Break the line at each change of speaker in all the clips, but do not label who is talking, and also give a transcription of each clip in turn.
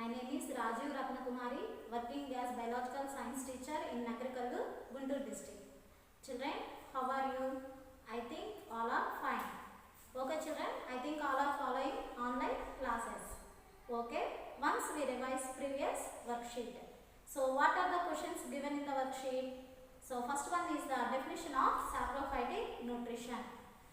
My name is Rajiv Ratnakumari, working as biological science teacher in Nagarkallu, Guntur district. Children, how are you? I think all are fine. Okay children, I think all are following online classes. Okay, once we revise previous worksheet. So what are the questions given in the worksheet? So first one is the definition of saprophytic nutrition.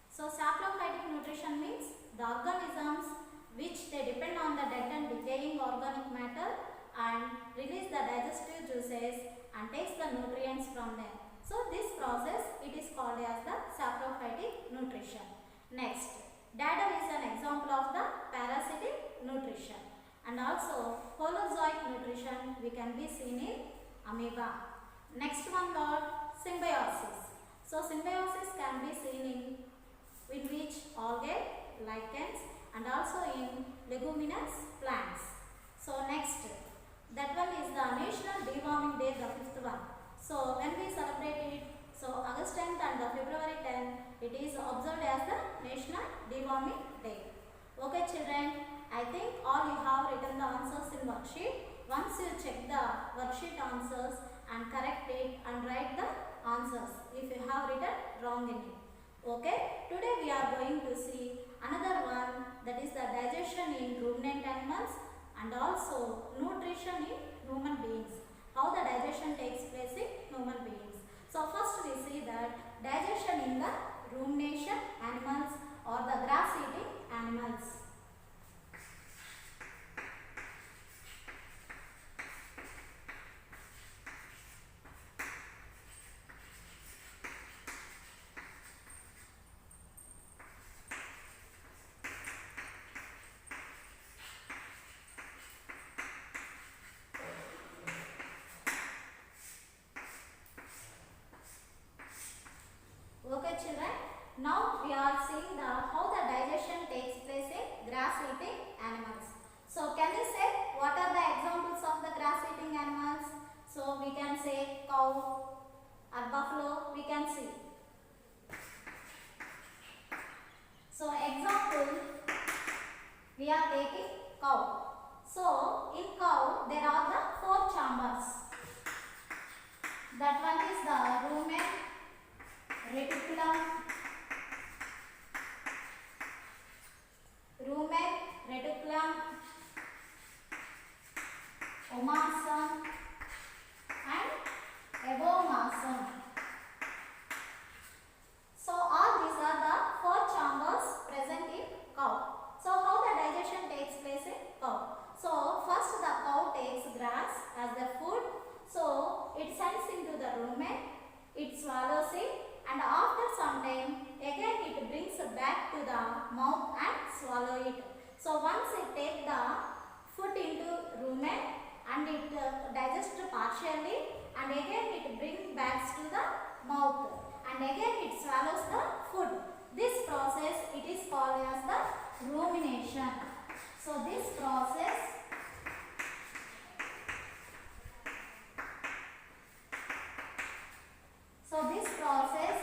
So saprophytic nutrition means the organisms which they depend on the dead and decaying organic matter and release the digestive juices and takes the nutrients from them. So this process it is called as the saprophytic nutrition. Next, daddle is an example of the parasitic nutrition, and also holozoic nutrition we can be seen in amoeba. Next one Lord, symbiosis. So symbiosis can be seen in which algae, lichens and also in leguminous plants. So next, that one is the National Deworming Day, the fifth one. So when we celebrate it, so August 10th and February 10th, it is observed as the National Deworming Day. Okay children, I think all you have written the answers in worksheet. Once you check the worksheet answers and correct it and write the answers if you have written wrong in it. Okay, today we are going to see another one, that is the digestion in ruminant animals and also nutrition in human beings. How the digestion takes place in human beings. So first we see that digestion in the rumination animals or the grass eating animals. Okay children, now we are seeing how the digestion takes place in grass eating animals. So can you say what are the examples of the grass eating animals? So we can say cow or buffalo, we can see. So example, we are taking cow. So in cow there are the 4 chambers. That one is the rumen, reticulum, omasum and abomasum. So all these are the 4 chambers present in cow. So how the digestion takes place in cow? So first the cow takes grass as the food. So it sends into the rumen, it swallows it, and after some time again it brings back to the mouth and swallow it. So once it take the food into rumen and it digests partially, and again it brings back to the mouth and again it swallows the food. This process it is called as the rumination. So this process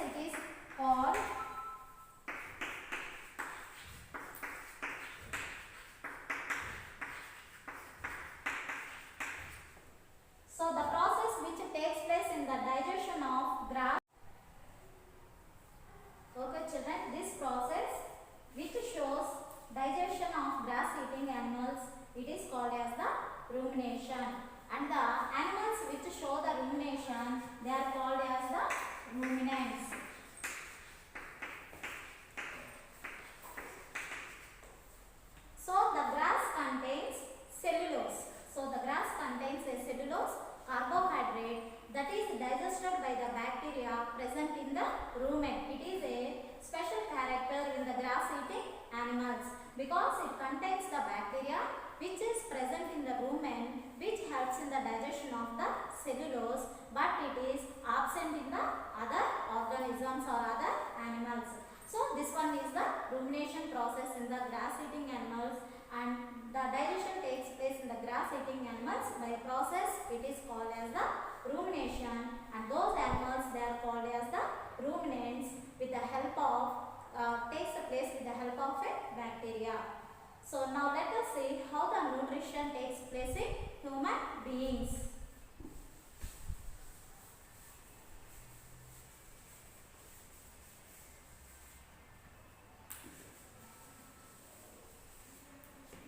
it is called the process which takes place in the digestion of grass. Okay children, this process which shows digestion of grass eating animals, it is called as the rumination, and the animals which show the rumination, they are called as the ruminants. So the grass contains cellulose. So the grass contains a cellulose carbohydrate that is digested by the bacteria present in the rumen. It is a special character in the grass eating animals because it contains the bacteria which is present in the rumen, which helps in the digestion of the cellulose, but it is absent in the other organisms or other animals. So this one is the rumination process in the grass eating animals, and the digestion takes place in the grass eating animals by a process it is called as the rumination, and those animals they are called as the ruminants with the help of takes place with the help of a bacteria. So now let us see how the nutrition takes place in human beings.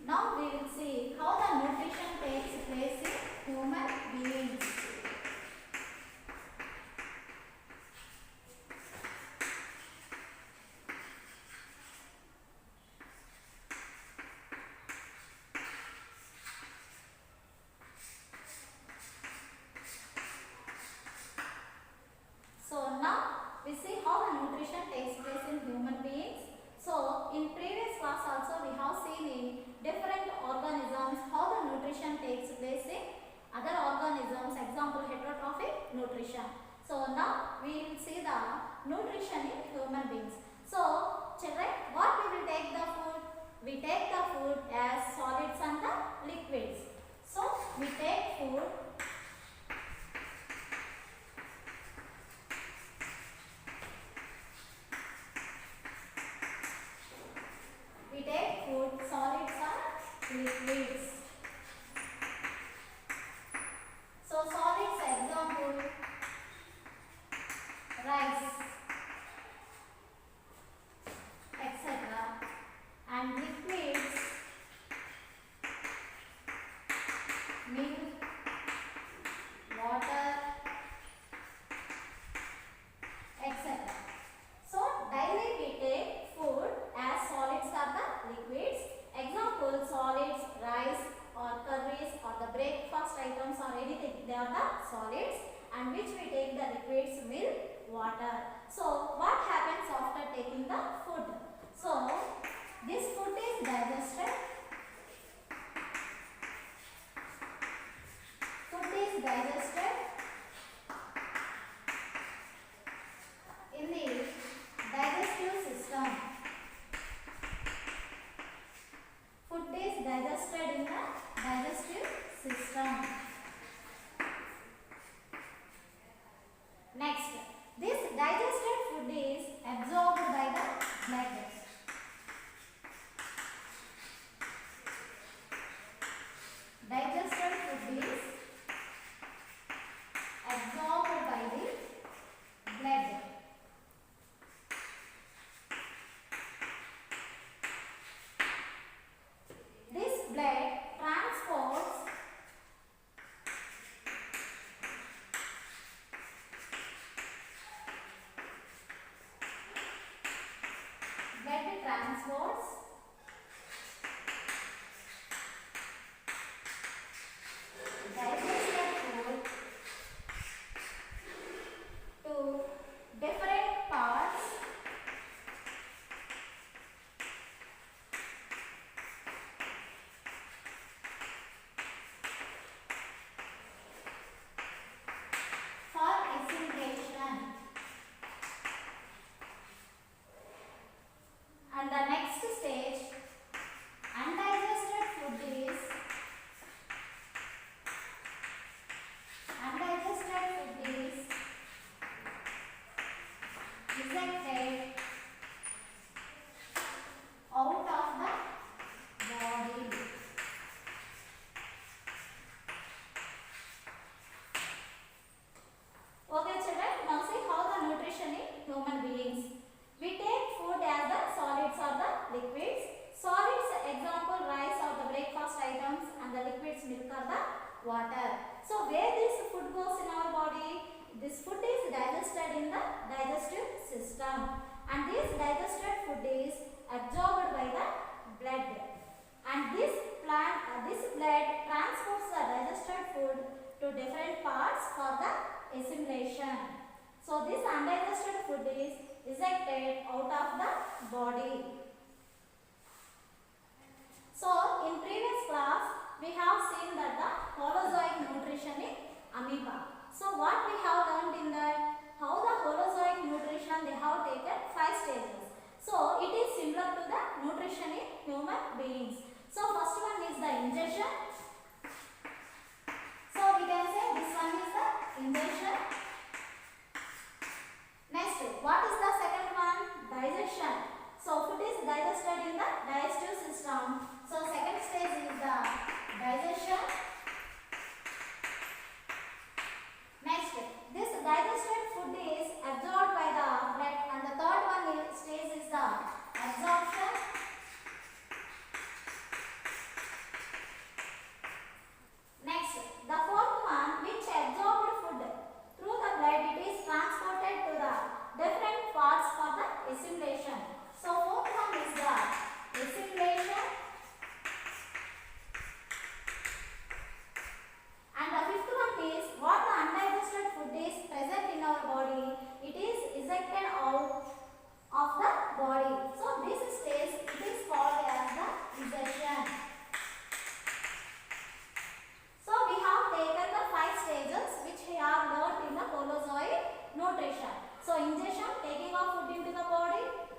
Now we will see how the nutrition takes place in human beings. So now we see how the nutrition takes place in human beings. So in previous class also we have seen in different organisms how the nutrition takes place in other organisms, example heterotrophic nutrition. So now we will see the nutrition in human beings. So children, what we will take the food? We take the food as solids and the liquids. So we take food. We take food, solids and liquids. So solids example rice, etc. And liquids milk, water, etc. So daily we take food as solids or the liquids. Example solids, rice or curries or the breakfast items or anything, they are the solids, and which we take the liquids, milk, water. So what happens after taking the food? So this food is digested. Food is digested in the digestive system. Food is digested in the digestive system. Next, this digested food is absorbed by the blood. Digested food is absorbed by the blood. This blood transports digested food to different parts for assimilation. And the next stage, undigested food is ejected out of the body. Okay children, now see how the nutrition in human beings. We take food as the solids or the liquids. Solids example rice or the breakfast items, and the liquids milk or the water. So where this food goes in our body? This food is digested in the digestive system, and this digested food is absorbed by the blood, and this blood transports the digested food to different parts for the assimilation. So this undigested food is ejected out of the body. So in previous class we have seen that the holozoic nutrition in amoeba. So what we have learned in that, how the holozoic nutrition they have taken 5 stages. So it is similar to the nutrition in human beings. So first one is the ingestion. So we can say this one is the ingestion. Next, what is the second one? Digestion. So food is digested in the digestive system. So second stage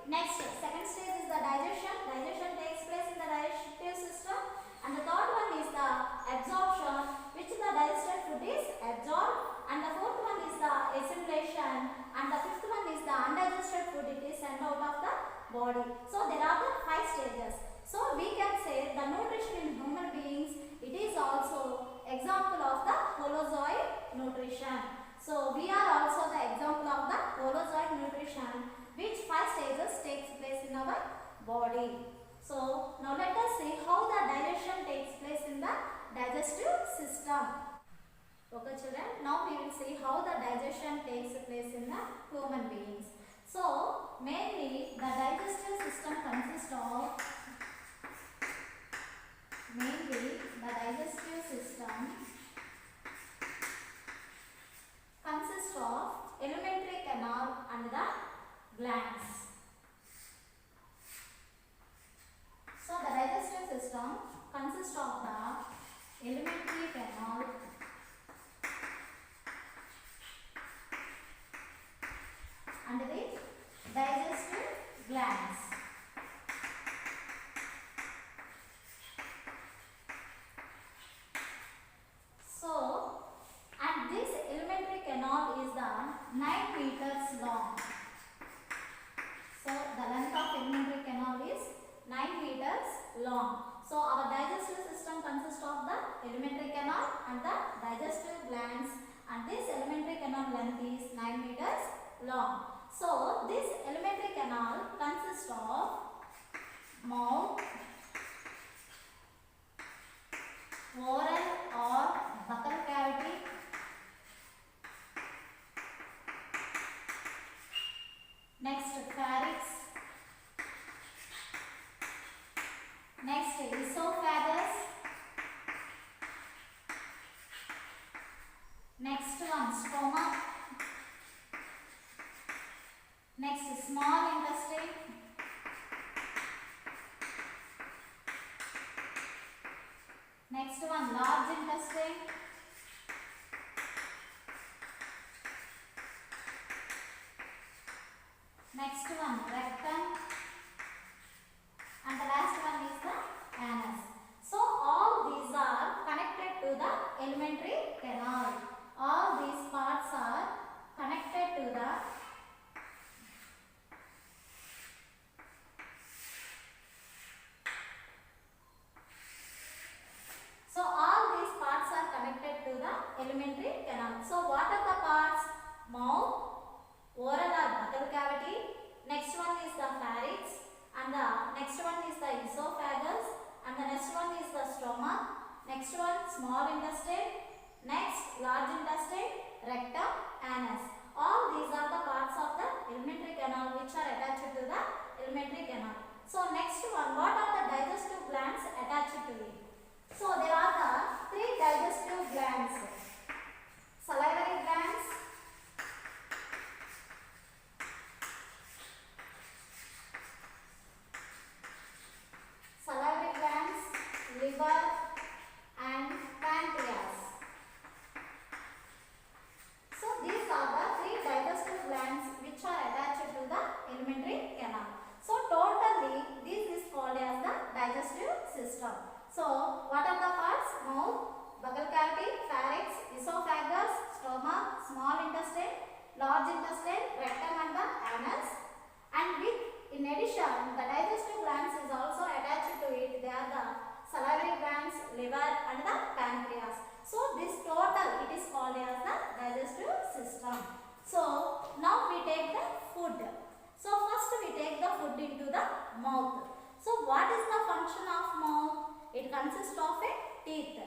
Next, second stage is the digestion. Digestion takes place in the digestive system. And the third one is the absorption, which the digested food is absorbed. And the fourth one is the assimilation. And the fifth one is the undigested food, it is sent out of the body. So there are the 5 stages. So we can say the nutrition in human beings, it is also example of the holozoic nutrition. So we are also the example of the holozoic nutrition, which 5 stages takes place in our body. So now let us see how the digestion takes place in the digestive system. Okay children, now we will see how the digestion takes place in the human beings. So mainly the digestive system consists of alimentary canal and the glands. So the digestive system consists of the alimentary canal and the digestive glands. So, and this alimentary canal is the 9 meters long. So the length of alimentary canal is 9 meters long. So our digestive system consists of the alimentary canal and the digestive glands, and this alimentary canal length is 9 meters long. So this alimentary canal consists of mouth, oral or buccal cavity, next pharynx, next esophagus, next one stomach, next small intestine, next one large intestine, next one rectum, and the last one is the anus. So all these are connected to the alimentary canal. All these parts are connected to the alimentary canal. So what are the parts? Mouth, oral or buccal cavity, next one is the pharynx, and the next one is the esophagus, and the next one is the stomach, next one small intestine, next large intestine, rectum, anus. All these are the parts of the alimentary canal which are attached to the alimentary canal. So next one, what are the digestive glands attached to it? So there are the 3 digestive glands: salivary glands, liver and pancreas. So these are the 3 digestive glands which are attached to the alimentary canal. So totally this is called as the digestive system. So what are the parts? Mouth, buccal cavity, pharynx, esophagus, stomach, small intestine, large intestine, rectum and the anus. And in addition, the digestive glands is also attached to it. They are the salivary glands, liver and the pancreas. So this total it is called as the digestive system. So now we take the food. So first we take the food into the mouth. So what is the function of mouth? It consists of a teeth.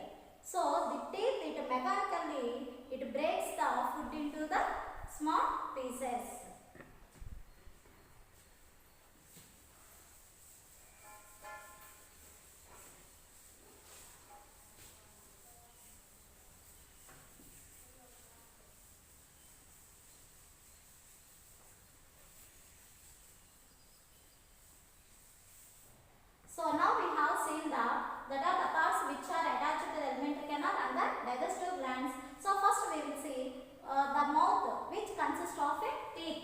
So the teeth, it mechanically it breaks the food into the small pieces. So now we have seen that are the parts which are attached to the alimentary canal and the digestive glands. So first we will see the mouth, which consists of a teeth.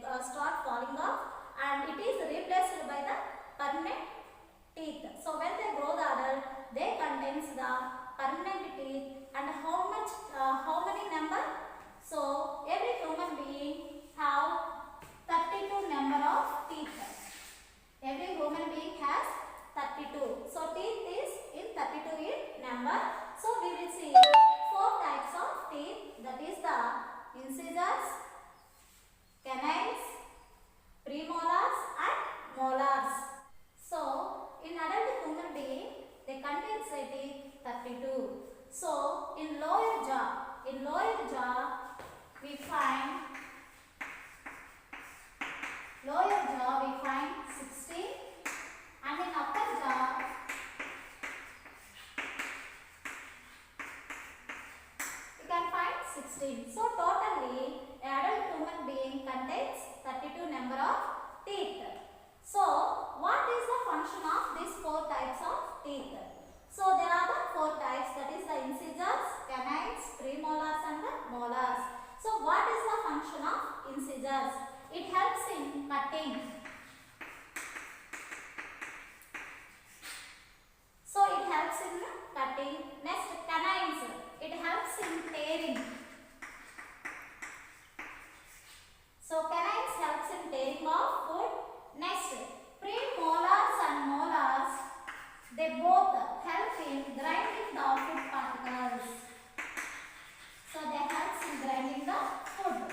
start falling off and it is replaced by the permanent teeth. So when they grow the adult, they contains the permanent teeth. And how many number? So every human being have 32 number of teeth. Every human being has 32. So teeth is in 32 in number. So we will see 4 types of teeth, that is the incisors, canines, premolars and molars. So in adult human being they contain teeth 32. So in lower jaw we find 16, and in upper jaw we can find 16. So totally adult human being contains 32 number of teeth. So what is the function of these 4 types of teeth? So there are the 4 types, that is the incisors, canines, premolars and the molars. So what is the function of incisors? It helps in cutting. So it helps in cutting. Next, canines. It helps in tearing. So canines helps in tearing of food. Next, premolars and molars, they both help in grinding the food particles. So they help in grinding the food.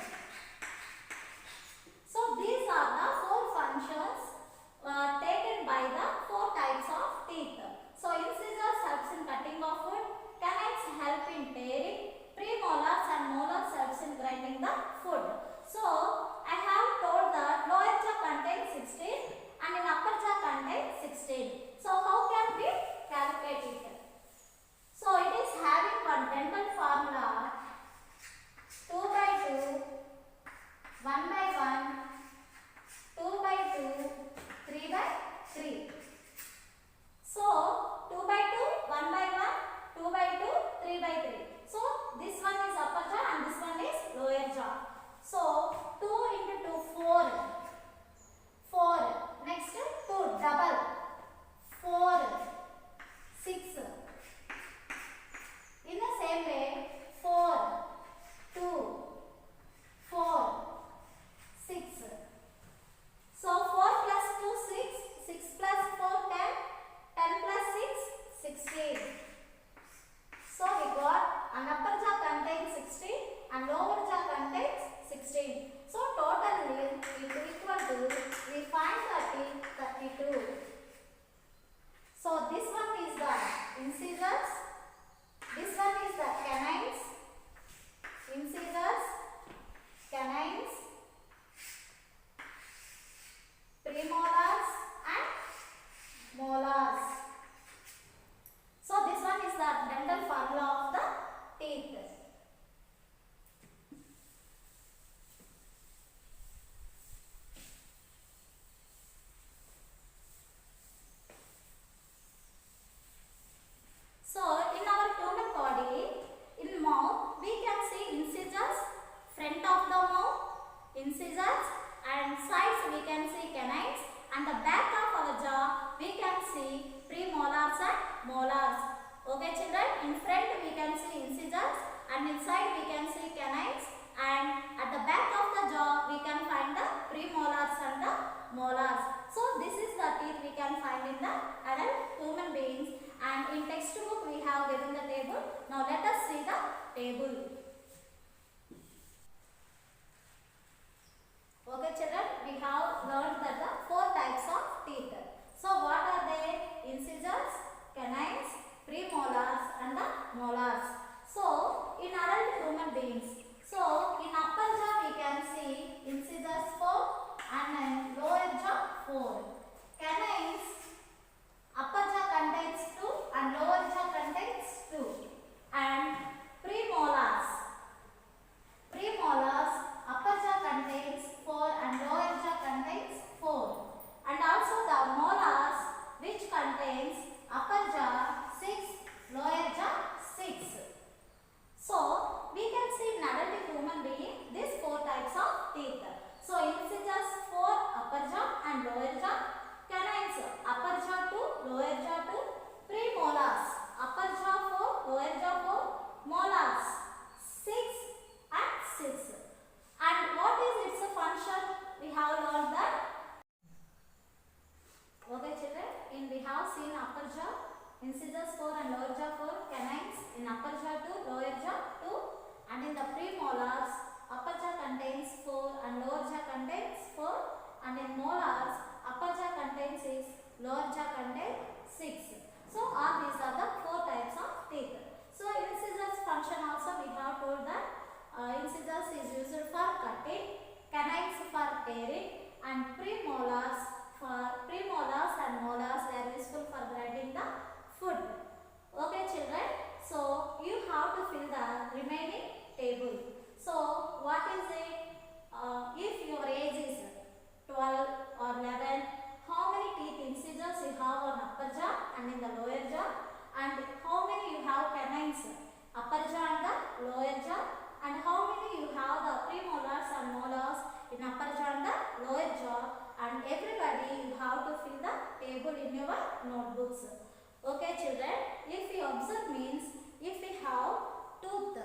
So these are the 4 functions taken by the 4 types of teeth. So incisors helps in cutting of food, canines help in tearing, premolars and molars helps in grinding the food. So I have told that lower jaw contains 16 and in upper jaw contains 16. So how can we calculate it? So it is having one dental formula 2 by 2, 1 by 1, 2 by 2, 3 by 3. So 2 by 2, 1 by 1, 2 by 2, 3 by 3. So this one is upper jaw and this one is lower jaw. So 2 into 2, 4. 4. Next 2, double. 4, 6. In the same way, 4, 2, 4, 6. So 4 plus 2, 6. 6 plus 4, 10. 10 plus 6, 16. So we got an upper jaw contains 16 and lower jaw contains 16. So totally is equal to, we find that is 32. So this one is the incisors, this one is the canines, incisors, canines, premolars and molars. So this one is the dental formula of the teeth. So in our human body, in mouth we can see incisors, front of the mouth, incisors, and sides we can see canines, and the back of our jaw we can see premolars and molars. Okay children, in front we can see incisors and inside we can see canines, and at the back of the jaw we can find the premolars and the molars. So this is the teeth we can find in the adult human beings, and in textbook we have given the table. Now let us see the table. Okay children, we have learned that the 4 types of teeth. So what are they? Incisors, canines, premolars and the molars. So in adult you. So what is it? If your age is 12 or 11, how many teeth incisors you have on upper jaw and in the lower jaw, and how many you have canines, upper jaw and the lower jaw, and how many you have the premolars and molars in upper jaw and the lower jaw, and everybody you have to fill the table in your notebooks. Okay children, if we observe means if we have tooth.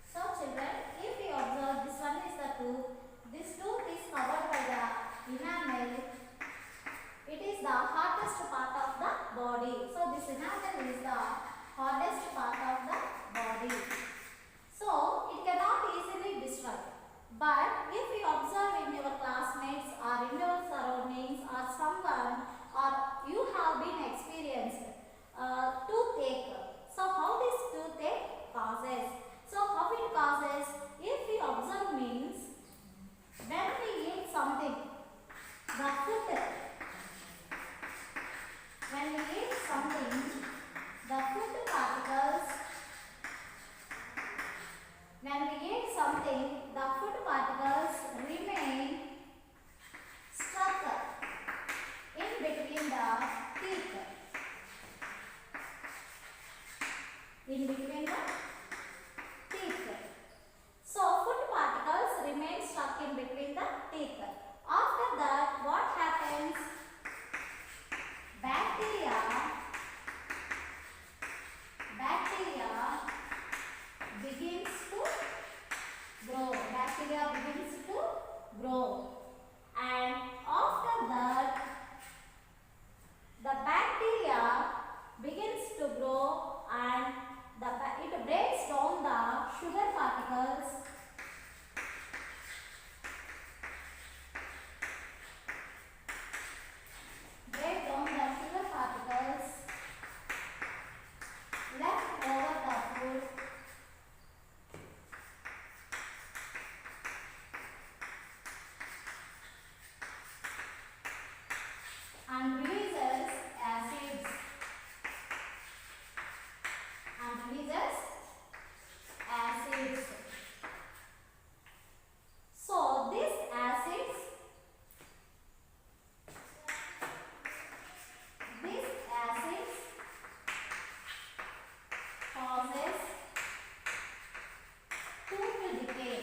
So children, if we observe, this one is the tooth. This tooth is covered by the enamel. It is the hardest part of the body. So this enamel is the hardest part of the body. So it cannot easily destroy. But if we observe in your classmates or in your surroundings or someone or you have been experienced toothache. So how this toothache causes? So how it causes? If we observe means when we eat something, the food. When we eat something, the food particles. When we eat something, the food particles remain stuck in between the teeth. In between the teeth. So food particles remain stuck in between the teeth. After that, what happens? Bacteria begins to grow. Bacteria begins to grow. And after that, the bacteria begins to grow and it breaks down the sugar particles. Break down the sugar particles left over the food. And releases acids. So these acids causes tooth decay.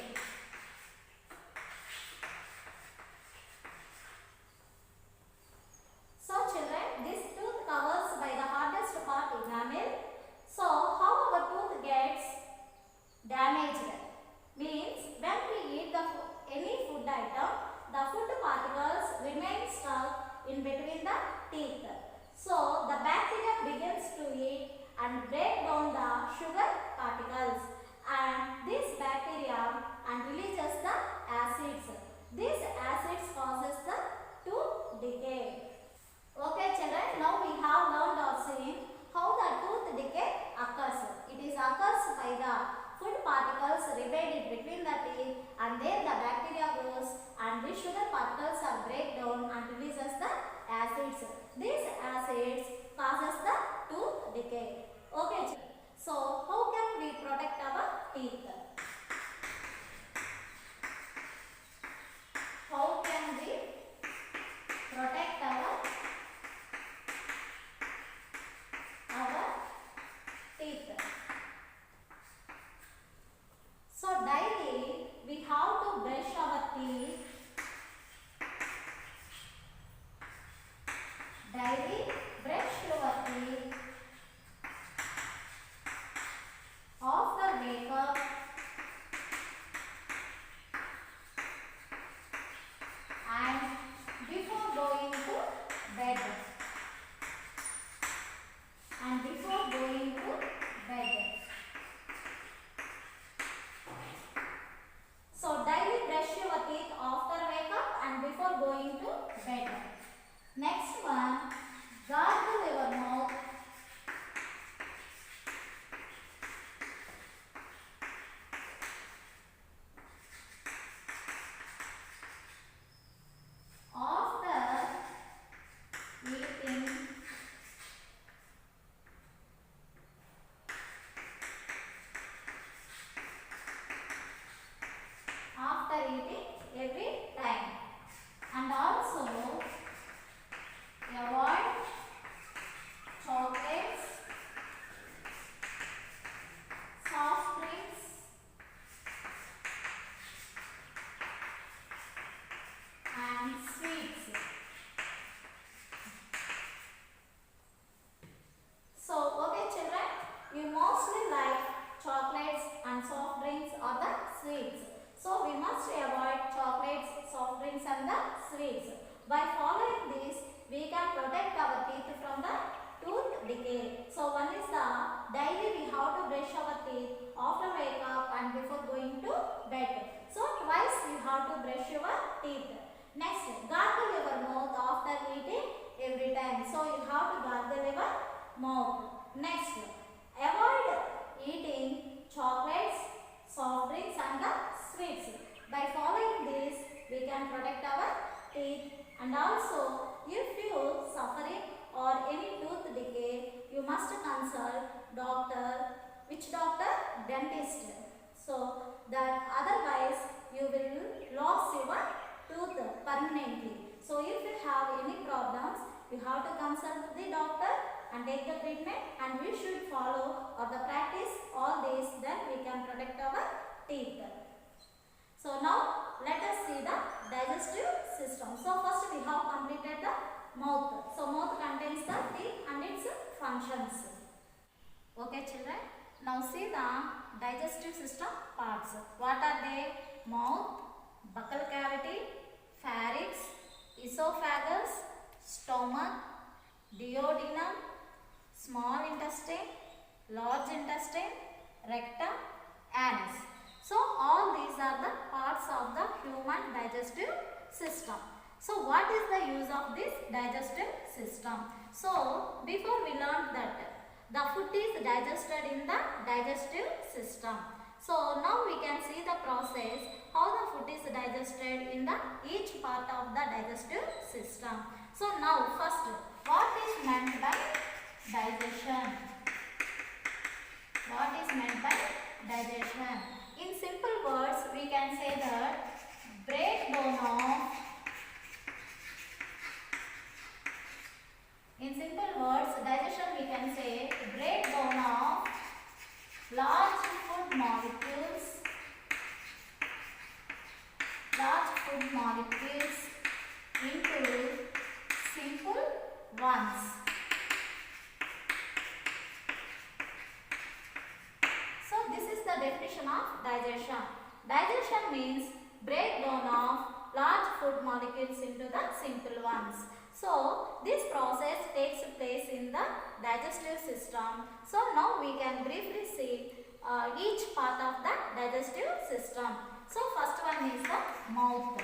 So children, this tooth covers by the hardest part enamel. So how our tooth gets damaged? Means when we eat any food item, the food particles remain stuck in between the teeth. So the bacteria begins to eat and break down the sugar particles, and this bacteria and releases the acids. These acids causes the tooth decay. Okay children, now we have learned or seen how the tooth decay occurs. It is occurs by the food particles remain between the teeth, and then the bacteria grows and these sugar particles are break down and releases the acids. These acids causes the tooth decay. Okay, so how can we protect our after eating every time. And also avoid chocolates, soft drinks, and sweets. So, okay children, you mostly like chocolates and soft drinks or the sweets. So, we must avoid chocolates, soft drinks and the sweets. By following this, we can protect our teeth from the tooth decay. So, one is the daily we have to brush our teeth after wake up and before going to bed. So, twice you have to brush your teeth. Next, gargle your mouth after eating every time. So, you have to gargle your mouth. Next, avoid eating chocolates, soft drinks and the sweets. By following this, we can protect our teeth. And also, if you suffering or any tooth decay, you must consult doctor. Which doctor? Dentist. So that otherwise you will lose your tooth permanently. So if you have any problems, you have to consult the doctor and take the treatment, and we should follow or the practice all these, then we can protect our teeth. So now let us see the digestive system. So first we have completed the mouth. So mouth contains the teeth and its functions. Okay children, now see the digestive system parts. What are they? Mouth, buccal cavity, pharynx, esophagus, stomach, duodenum, small intestine, large intestine, rectum, anus. So all these are the parts of the human digestive system. So what is the use of this digestive system? So before we learned that the food is digested in the digestive system. So now we can see the process how the food is digested in the each part of the digestive system. So now first, what is meant by digestion? What is meant by digestion? In simple words, we can say that breakdown of, in simple words, digestion we can say breakdown of large food molecules into simple ones. So this is the definition of digestion. Digestion means breakdown of large food molecules into the simple ones. So this process takes place in the digestive system. So now we can briefly see each part of the digestive system. So first one is the mouth.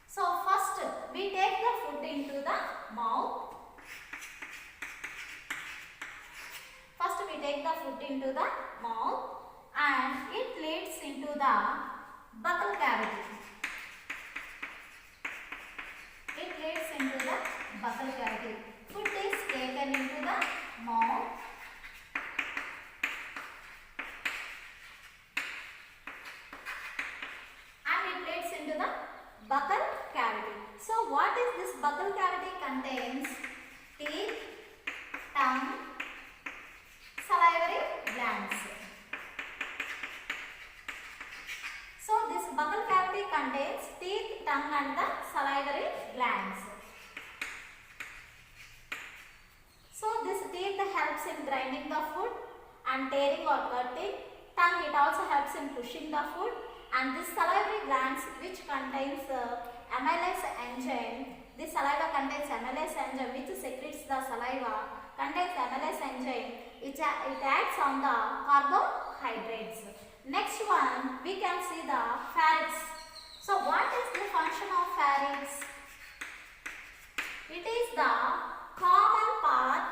So first we take the food into the mouth. First we take the food into the mouth and it leads into the buccal cavity. It leads into the buccal cavity. Food is taken into the mouth and it leads into the buccal cavity. So what is this buccal cavity? Contains teeth, tongue, salivary glands. So this buccal cavity contains teeth, tongue and the salivary glands. So this teeth helps in grinding the food and tearing or cutting. Tongue, it also helps in pushing the food, and this salivary glands which contains amylase enzyme. This saliva contains amylase enzyme which secretes the saliva, contains amylase enzyme. It acts on the carbohydrates. Next one, we can see the pharynx. So what is the function of pharynx? It is the common part.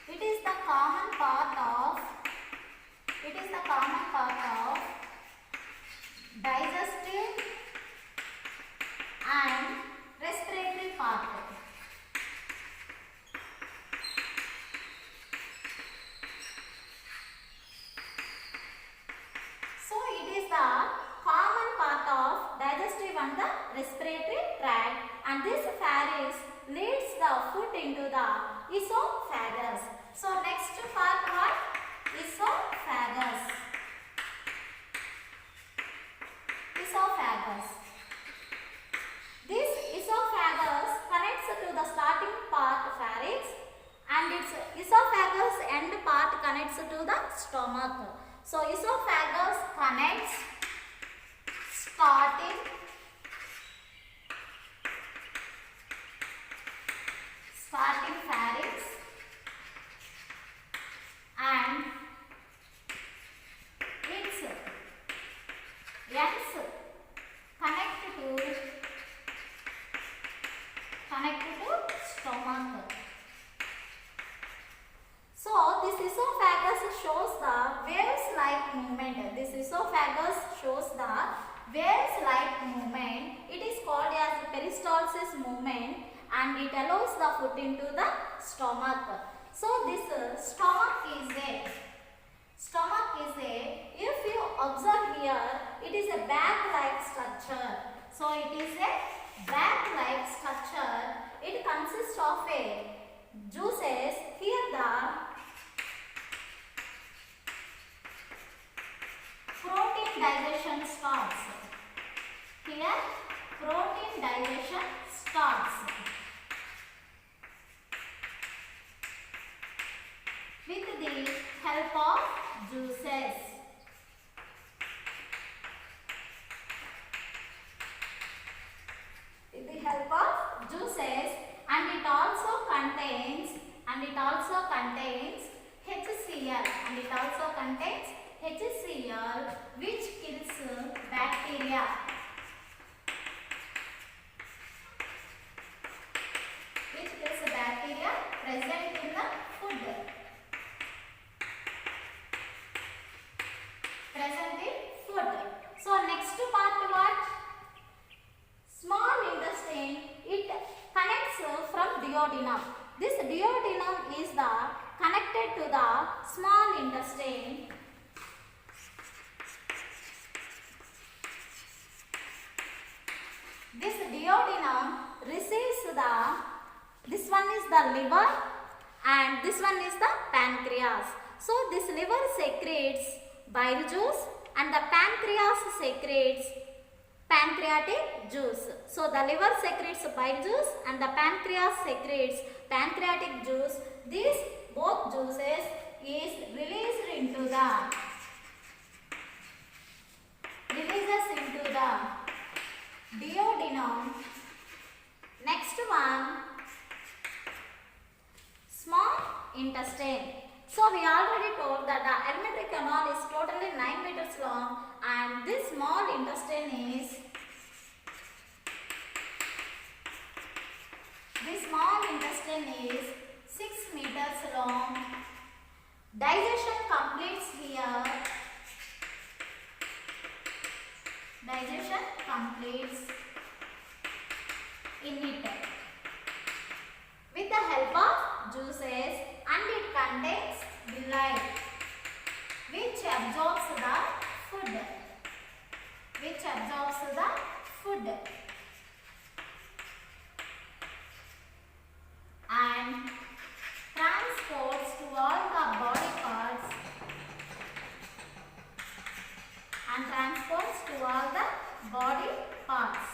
It is the common part of digestive and respiratory part. So it is the So esophagus connects starting pharynx and its ends connect to stomach. So this esophagus shows the waves-like movement. This esophagus shows the waves-like movement. It is called as peristalsis movement, and it allows the food into the stomach. So this stomach is a, if you observe here, it is a bag-like structure. So it is a bag-like structure. It consists of a juices. Here the protein digestion starts. Here protein digestion starts with the help of juices. With the help of juices, and it also contains HCl, which kills bacteria. Present in the food. So next part what? Small intestine. It connects from duodenum. This duodenum is the connected to the small intestine. This duodenum receives this one is the liver and this one is the pancreas. So this liver secretes bile juice and the pancreas secretes pancreatic juice. So the liver secretes bile juice and the pancreas secretes pancreatic juice. These both juices is released into the duodenum. Next one, small intestine. So we already told that the alimentary canal is totally 9 meters long, and this small intestine is 6 meters long. Digestion completes here. Digestion completes in it with the help of juices, and it contains villi which absorbs the food. And transports to all the body parts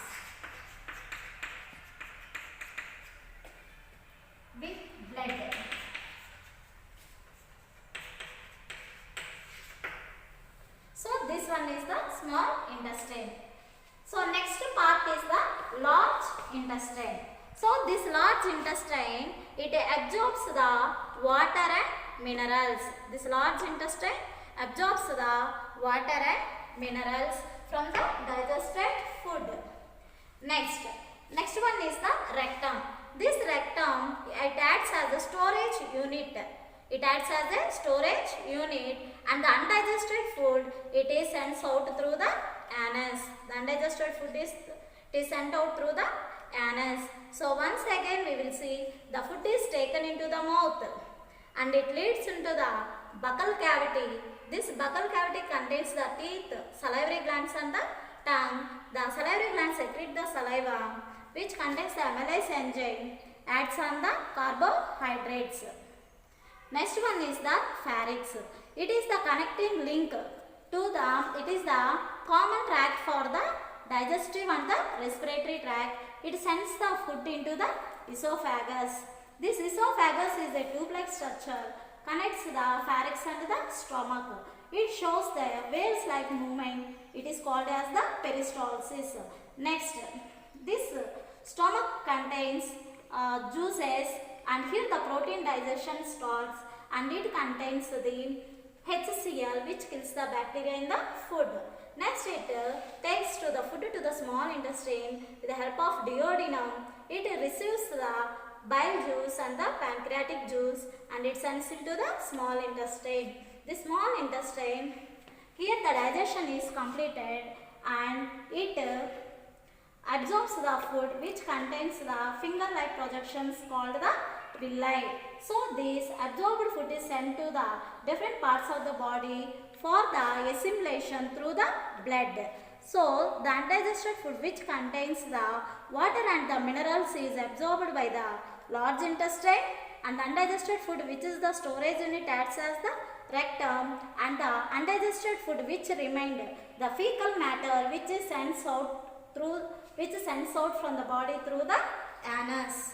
with blood. So this one is the small intestine. So next part is the large intestine. So this large intestine, it absorbs the water and minerals. This large intestine absorbs the water and minerals from the digested food. Next one is the rectum. This rectum, it acts as a storage unit. And the undigested food, it is sent out through the anus. The undigested food is sent out through the anus. So once again we will see the food is taken into the mouth and it leads into the buccal cavity. This buccal cavity contains the teeth, salivary glands and the tongue. The salivary glands secrete the saliva which contains the amylase enzyme, acts on the carbohydrates. Next one is the pharynx. It is the connecting link to it is the common tract for the digestive and the respiratory tract. It sends the food into the esophagus. This esophagus is a tube-like structure, connects the pharynx and the stomach. it shows the waves-like movement. It is called as the peristalsis. Next, this stomach contains juices, and here the protein digestion starts, and it contains the HCl, which kills the bacteria in the food. Next, it takes to the food to the small intestine with the help of duodenum. It receives the bile juice and the pancreatic juice, and it sends into the small intestine. The small intestine, here the digestion is completed, and it absorbs the food which contains the finger-like projections called the villi. So this absorbed food is sent to the different parts of the body for the assimilation through the blood. So the undigested food which contains the water and the minerals is absorbed by the large intestine, and the undigested food which is the storage unit acts as the rectum, and the undigested food which remained the fecal matter which is sends out from the body through the anus.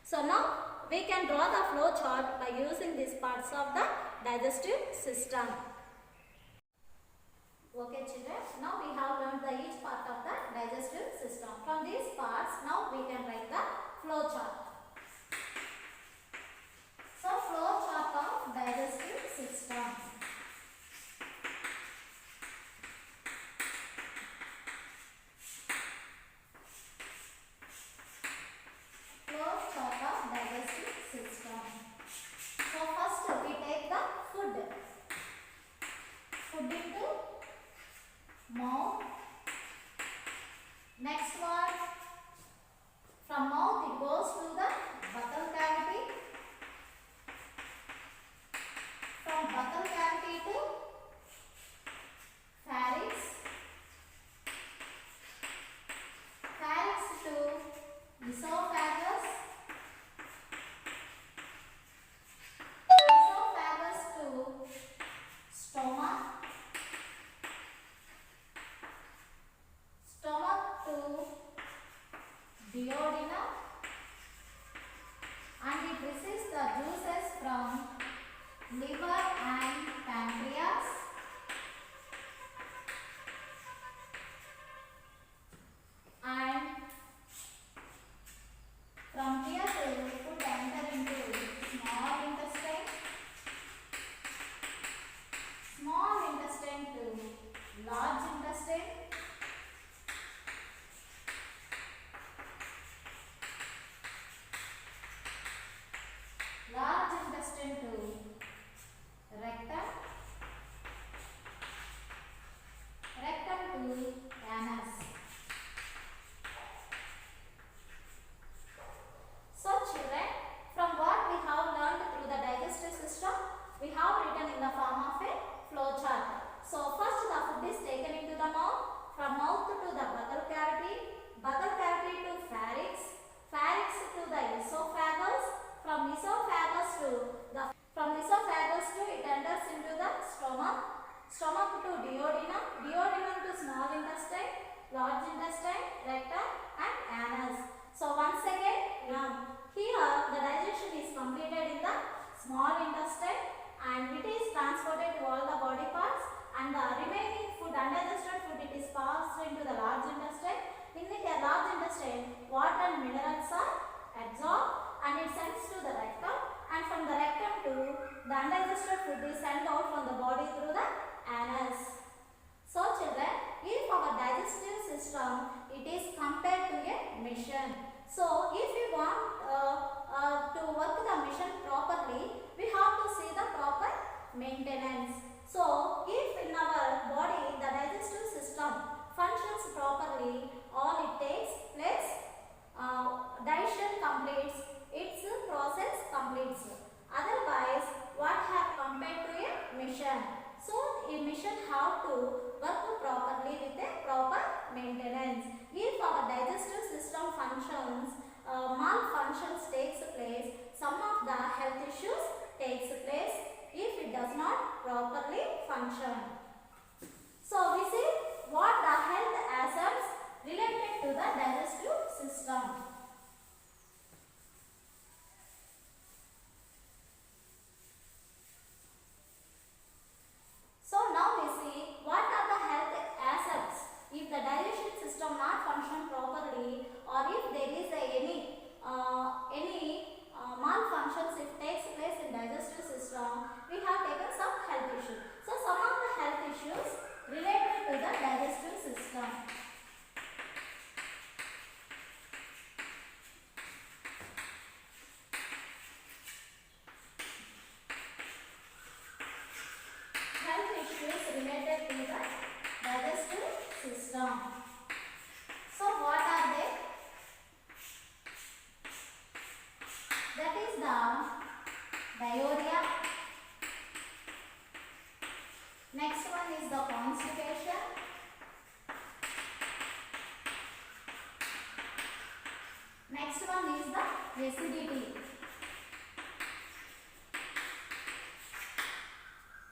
So now we can draw the flow chart by using these parts of the digestive system. Okay children, now we have learned the each part of the digestive system. From these parts, now we can write the flow chart. So flow chart of digestive system. Flow chart of digestive system. So first we take the food. Food into mouth. Next one, from mouth it goes to the buccal cavity. From buccal cavity to pharynx. Pharynx to esophagus. Esophagus to stomach. Stomach to duodenum, and it receives the juices from liver and pancreas, and from here the food enter into small intestine, small intestine to large intestine, large intestine to rectum, rectum to anus. So children, from what we have learned through the digestive system, we have written in the form of a flow chart. So first the food is taken into the mouth, from mouth to the buccal cavity, buccal cavity to pharynx, pharynx to the esophagus, from esophagus to it enters into the stomach, stomach to duodenum, duodenum to small intestine, large intestine, rectum and anus. So once again, here the digestion is completed in the small intestine, and it is transported to all the body parts, and the remaining food, undigested food, it is passed into the large intestine. In the large intestine, water and minerals are absorbed, and it sends to the rectum, and from the rectum to the undigested food is sent out from the body through the anus. So children, if our digestive system, it is compared to a machine. So if we want to work the machine properly, we have to see the proper maintenance. So if in our body the digestive system functions properly, all it takes place, digestion completes, its process completes. Otherwise, what have compared to a machine? So a machine have to work properly with a proper maintenance. If our digestive system functions, malfunctions takes place, some of the health issues takes place if it does not properly function. So we see what the health hazards related to the digestive system. system. So what are they? That is the diarrhea. Next one is the constipation. Next one is the acidity.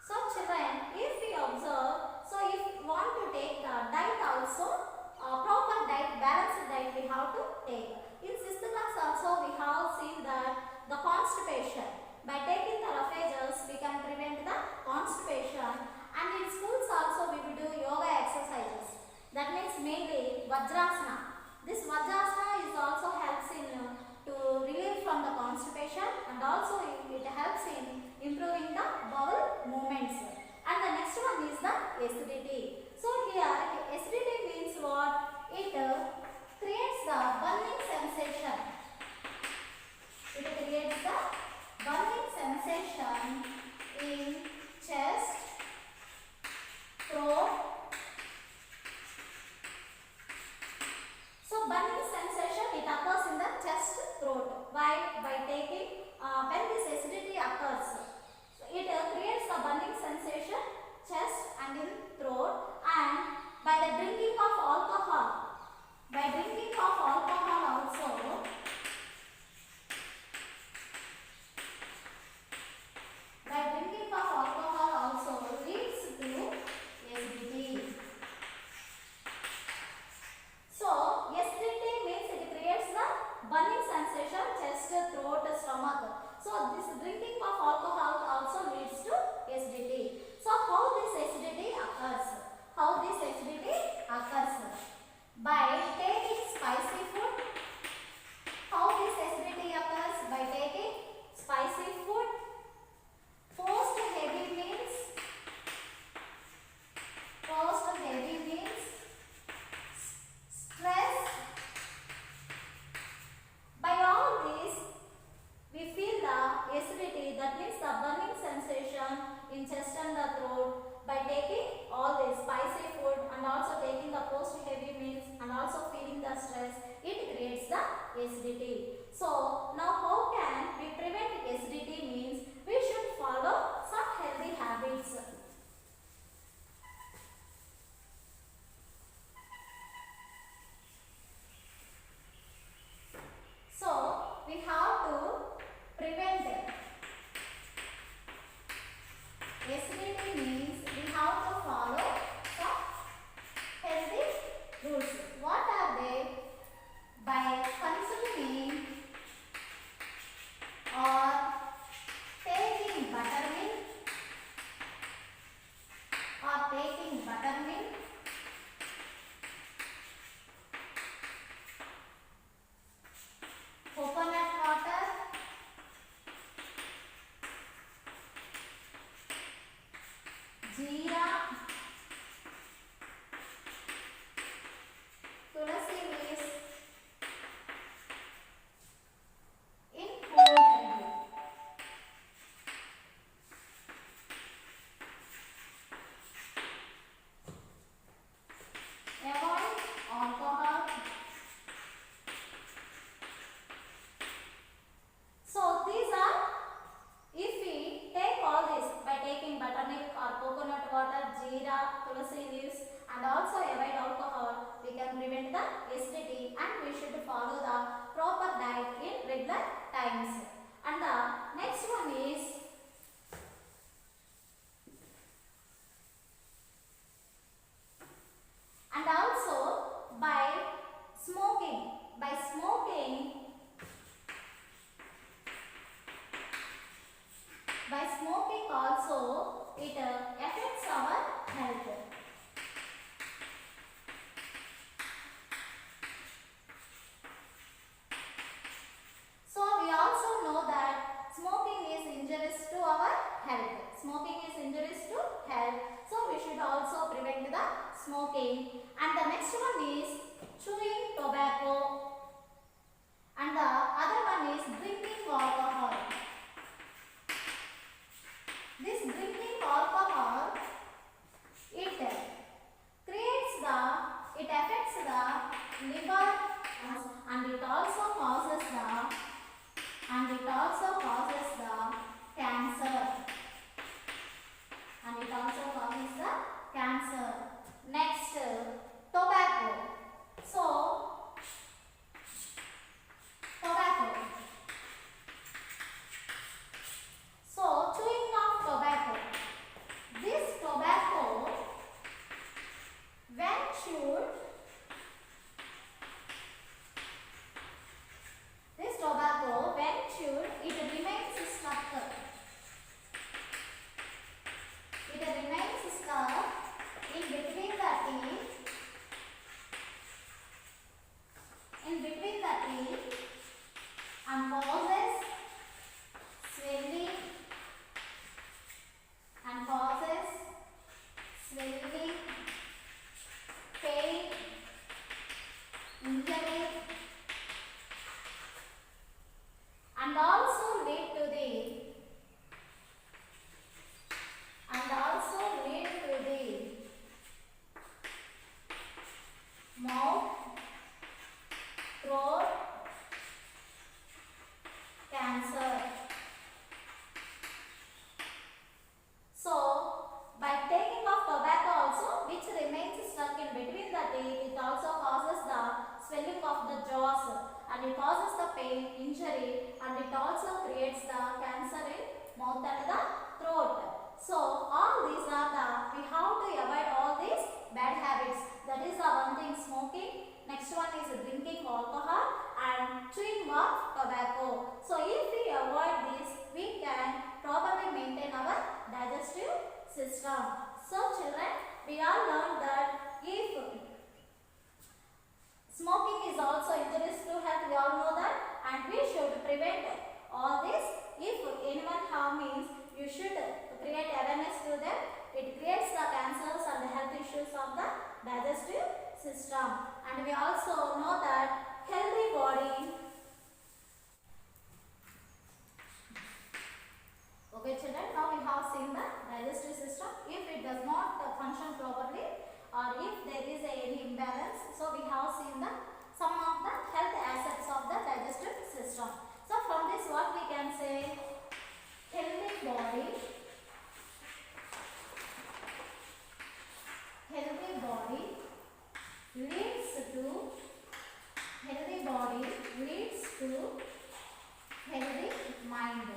So children, if we observe, so if we want to take the diet also, proper diet, balanced diet we have to take. In 6th class also we have seen that the constipation. By taking the roughages we can prevent the constipation, and in schools also we will do yoga exercises. That means mainly Vajrasana. This Vajrasana is also helps in to relieve from the constipation, and also it helps in improving the bowel movements. And the next one is the acidity. So here acidity means what? It creates the burning sensation. It creates the burning sensation in chest, throat. So burning sensation, it occurs in the chest, throat. Why? By taking when this acidity occurs, it creates the burning sensation, chest and in throat. And by the drinking of alcohol, by drinking of alcohol also, by drinking of alcohol also leads to acidity. So acidity means it creates the burning sensation, chest, throat, stomach. So this drinking of alcohol also leads to acidity. So how this acidity occurs? How this acidity occurs? By taking spicy food. How this acidity occurs? By taking spicy food, post heavy meals, stress. By all these we feel the acidity, that means the burning sensation in chest and the throat. By taking all this spicy food and also taking the post heavy meals and also feeling the stress, it creates the acidity. So now how can we prevent acidity? Means we should follow some healthy habits. So we have to prevent acidity, means we have to follow some healthy rules. What are they? By consuming or taking buttermilk, coconut water, jeera, tulasi leaves in cold weather. Avoid alcohol. So these are, if we take all this by taking buttermilk or coconut water, jeera, tulasi leaves, and also avoid alcohol, we can prevent the acidity, and we should follow the proper diet in regular times. And the next one is and also by smoking. By smoking also it affects our health. So we also know that smoking is injurious to our health. Smoking is injurious to health. So we should also prevent the smoking. And the next one is chewing tobacco. And the other one is drinking alcohol. This drinking alcohol, it creates the mouth and the throat. So all these are the, we have to avoid all these bad habits. That is the one thing, smoking. Next one is drinking alcohol and chewing of tobacco. So if we avoid this, we can properly maintain our digestive system. So children, we all learned that if smoking is also injurious to health, we all know that, and we should prevent all this. If anyone harm means, you should create awareness to them. It creates the cancers and the health issues of the digestive system. And we also know that healthy body. Okay children, now we have seen the digestive system. If it does not function properly or if there is any imbalance, so we have seen the some of the health assets of the digestive system. So from this what we can say, healthy body leads to healthy mind.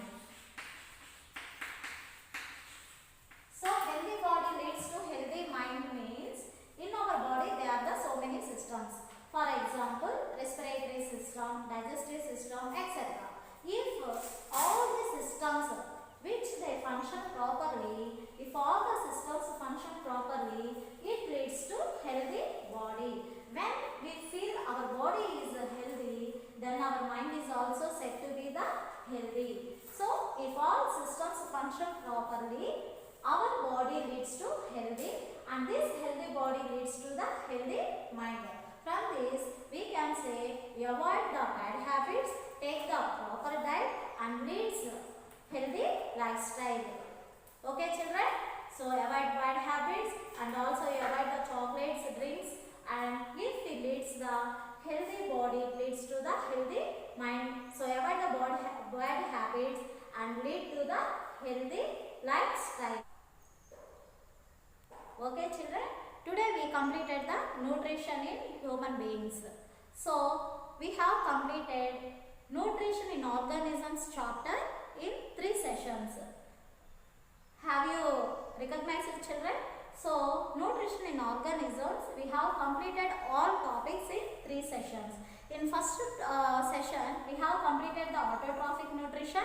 So healthy body leads to healthy mind means in our body there are the so many systems. For example, respiratory system, digestive system, etc. If all the systems which they function properly, if all the systems function properly, it leads to healthy body. When we feel our body is healthy, then our mind is also said to be the healthy. So if all systems function properly, our body leads to healthy, and this healthy body leads to the healthy mind. From this we can say, avoid the bad habits, take the proper diet and leads healthy lifestyle. Okay children, so avoid bad habits and also avoid the chocolates, drinks, and if it leads the healthy body, it leads to the healthy mind. So avoid the bad habits and lead to the healthy lifestyle. Okay children, today we completed the nutrition in human beings. So we have completed nutrition in organisms chapter in 3 sessions. Have you recognized it children? So nutrition in organisms, we have completed all topics in 3 sessions. In first session we have completed the autotrophic nutrition,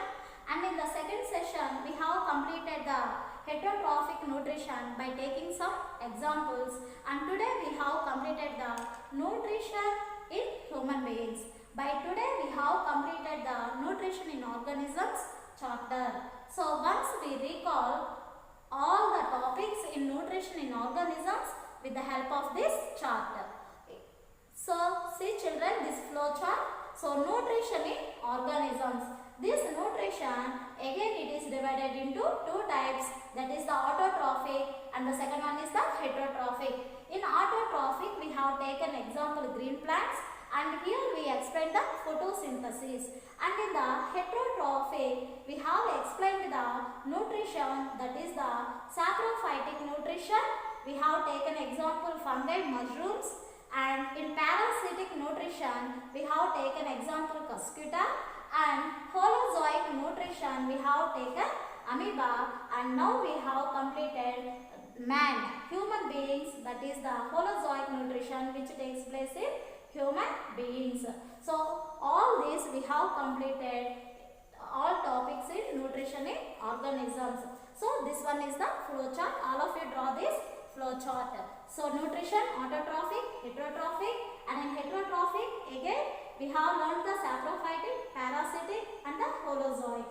and in the second session we have completed the heterotrophic nutrition by taking some examples, and today we have completed the nutrition in human beings. By today we have completed the nutrition in organisms chapter. So once we recall all the topics in nutrition in organisms with the help of this chart. So see children, this flow chart. So nutrition in organisms. This nutrition again it is divided into 2 types, that is the autotrophic and the second one is the heterotrophic. In autotrophic we have taken example green plants, and here we explain the photosynthesis, and in the heterotrophic we have explained the nutrition, that is the saprophytic nutrition. We have taken example fungi, mushrooms, and in parasitic nutrition we have taken example cuscuta, and holozoic nutrition we have taken amoeba, and now we have completed man, human beings, that is the holozoic nutrition which takes place in human beings. So all these we have completed all topics in nutrition in organisms. So this one is the flow chart. All of you draw this flow chart. So nutrition, autotrophic, heterotrophic, and in heterotrophic again we have learned the saprophytic, parasitic, and the holozoic.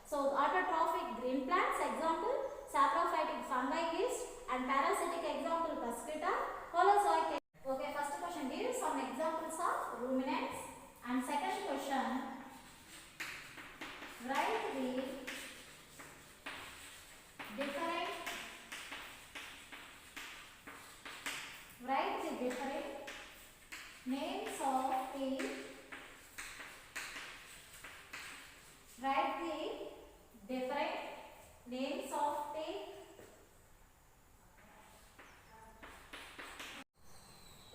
So autotrophic green plants example, saprophytic fungi yeast, and parasitic example cuscuta, holozoic. Okay, first question, give some examples of ruminants, and second question, write the different names of the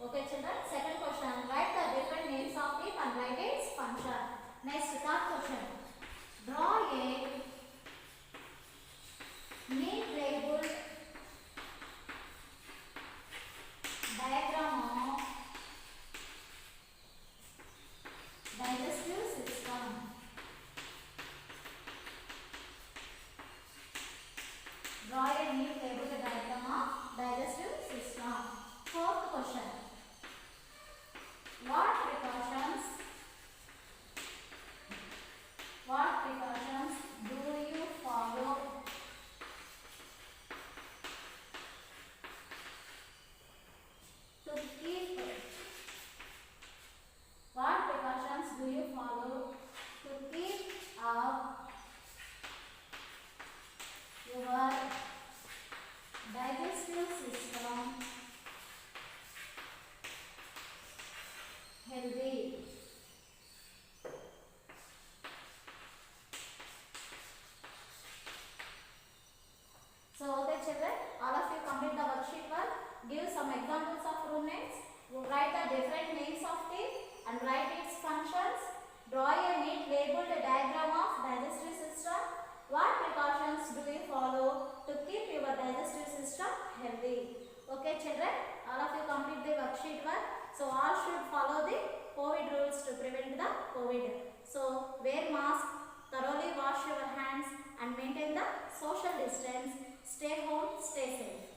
okay children, second question, write the different names of teeth and write its function. Next, third question, draw a children, all of you complete the worksheet work. So all should follow the COVID rules to prevent the COVID. So wear mask, thoroughly wash your hands and maintain the social distance. Stay home, stay safe.